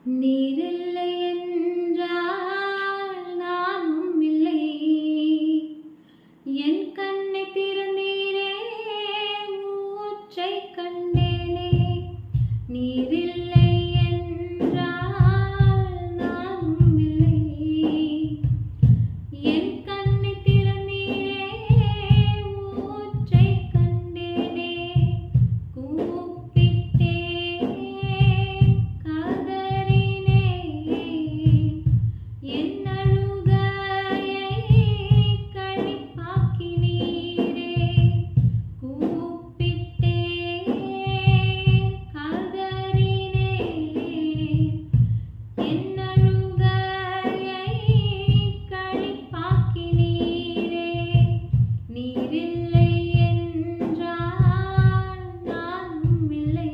நீரில்லை என்றால் நானும் இல்லை. என் கண்ணை திறந்தீரே, ஊற்றை கண்டேனே. நீரில்லை என்றால் நானும் இல்லை. என் கண்ணை திறந்தீரே, ஊற்றை கண்டேனே. கூப்பிட்டே என் அழுகையை களிப்பாக்கினீரே. கூப்பிட்டே கதறினேன். என் அழுகையை களிப்பாக்கினீரே. நீரில்லை என்றால் நானும் இல்லை.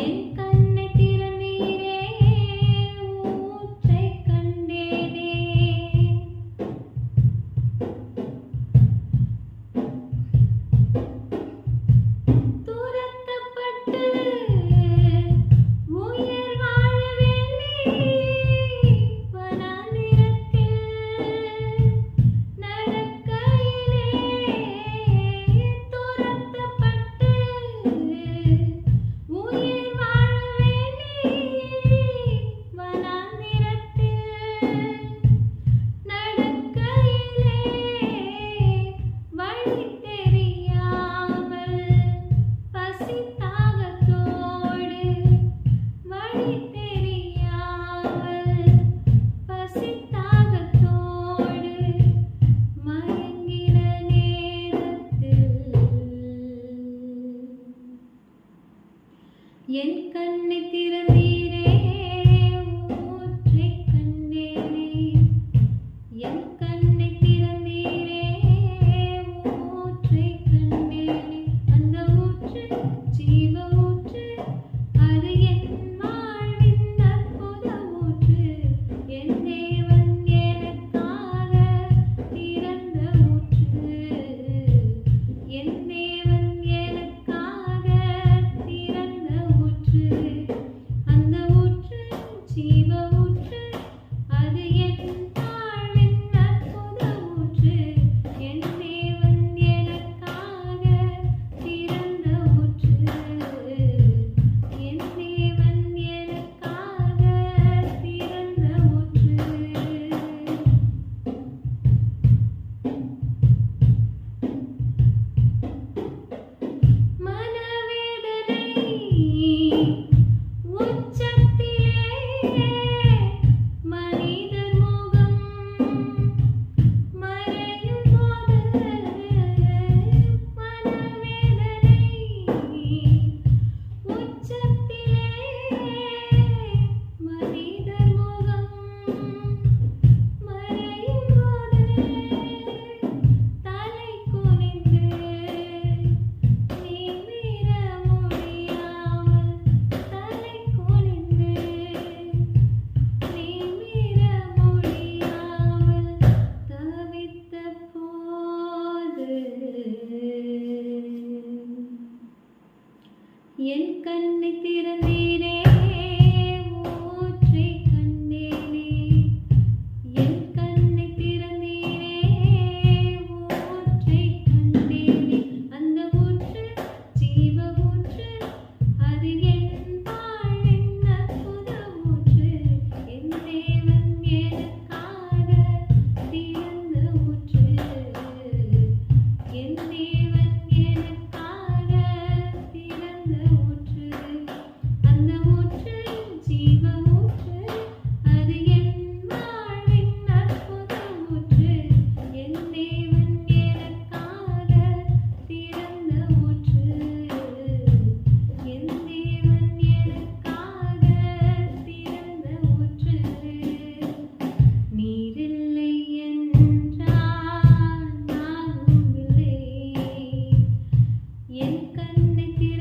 என் கண்ணை திறந்தீரே, ஊற்றை கண்டேனே. துரத்தப்பட்டு உயிர் வாழ வேண்டி வனாந்திரத்தில் நடக்கையிலே. துரத்தப்பட்டு உயிர் வாழ வேண்டி வனாந்திரத்தில் நடக்கையிலே. வழி தெரியாமல் பசி தாகத்தோடு, வழி தெரியாமல் பசி தாகத்தோடு மயங்கின நேரத்தில் என் கண்ணை திறந்தீரே, ஊற்றை கண்டேனே. என் கண்ணை திறந்தீரே, ஊற்றை கண்டேனே. அந்த ஊற்று ஜீவ ஊற்று, அது என் வாழ்வின் அற்புத ஊற்று. என் தேவன் எனக்காக திறந்த ஊற்று. என் தேவன் எனக்காக திறந்த ஊற்று. அந்த ஊற்று ஜீவ ஊற்று, அது என் வாழ்வின் அற்புத ஊற்று. என் தேவன் எனக்காக திறந்த ஊற்று. என் தேவன் எனக்காக திறந்த ஊற்று. மனவேதனை உச்சத்திலே, மனிதர் முகம் மறையும் போது. மனவேதனை உச்சத்திலே, மனிதர் முகம் மறையும் போது. தலை குனிந்து நிமிர முடியாமல், தலை குனிந்து நிமிர முடியாமல் தவித்த போது என் கண்ணை திறந்தீரே, ஊற்றை கண்டேனே. என் கண்ணை திறந்தீரே, ஊற்றை கண்டேனே. அந்த ஊற்று ஜீவ ஊற்று, அது என் வாழ்வின் அற்புத ஊற்று. என் தேவன் எனக்காக திறந்த ஊற்று. என் தேவன் எனக்காக திறந்த ஊற்று. அந்த ஊற்று ஜீவ ஊற்று, அது என் வாழ்வின் அற்புத ஊற்று. என் தேவன் எனக்காக திறந்த ஊற்று. என் தேவன் எனக்காக திறந்த ஊற்று. நீரில்லை என்றால் நானும் இல்லை. என் கண்ணை திற